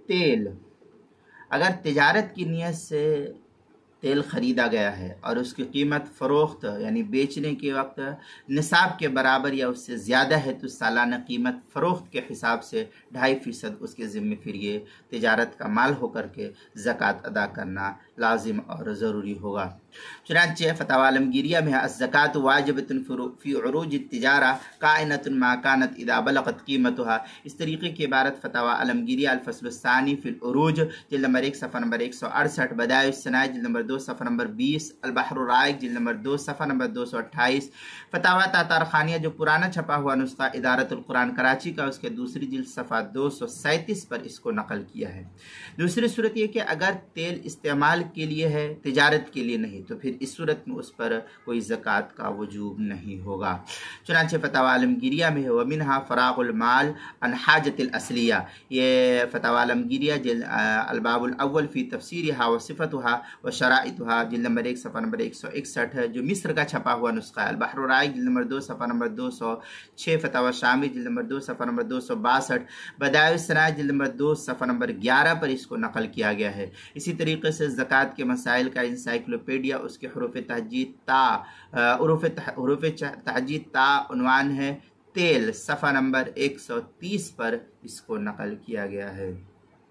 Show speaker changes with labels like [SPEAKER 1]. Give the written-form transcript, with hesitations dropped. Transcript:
[SPEAKER 1] तेल, अगर तिजारत की नीयत से तेल ख़रीदा गया है और उसकी कीमत फ़रोख्त यानी बेचने के वक्त निसाब के बराबर या उससे ज़्यादा है तो सालाना कीमत फ़रोख्त के हिसाब से 2.5% उसके ज़िम्मे फिर ये तिजारत का माल होकर के ज़कात अदा करना लाजिम और ज़रूरी होगा। चुनांचे फतवा आलमगीरिया में अज़्ज़कात वाजिबतुन फ़ी उरूज तिजारा काइनतुन मा कानत इदा बलगत कीमतुहा। इस तरीके की इबारत फतवा आलमगीरिया अल-फ़स्ल सानी फ़िल उरूज जिल्द नंबर 1 सफ़ा नंबर 168, बदाइउ सनाय जिल्द नंबर 2 सफ़ा नंबर 20, अल-बहरुर राइक जिल्द नंबर 2 सफ़ा नंबर 228, फतवा तातारखानिया जो पुराना छपा हुआ नुस्खा इदारतुल कुरान कराची का उसके दूसरी जिल्द सफ़ा 237 पर इसको नकल किया है। दूसरी सूरत ये कि अगर तेल इस्तेमाल के लिए है, तिजारत के लिए नहीं, तो फिर इस सूरत में उस पर कोई ज़कात का वजूब नहीं होगा। चुनांचे फतवा आलमगीरिया में है वमिनहा फ़रागुल माल अन हाजतिल असलिया। ये फतवा आलमगीरिया अलबाबुल अव्वल फ़ी तफसीरिहा व सिफ़तुहा व शराइतुहा जिल्द नंबर 1 सफ़ा नंबर 161 है, जो मिस्र का छपा हुआ नुस्खा है। अल-बहरुर राइक जिल्द नंबर 2 सफ़ा नंबर 206, फतवा शामी जिल्द नंबर 2 सफ़ा नंबर 262, बदाइउ सनाय जिल्द नंबर 2 सफ़ा नंबर 11 पर इसको नकल किया गया है। इसी तरीके से ज़कात के मसाइल का इंसाइक्लोपीडिया उसके हुरूफ़ तहजीद ता उन्वान है तेल, सफ़ा नंबर 130 पर इसको नकल किया गया है।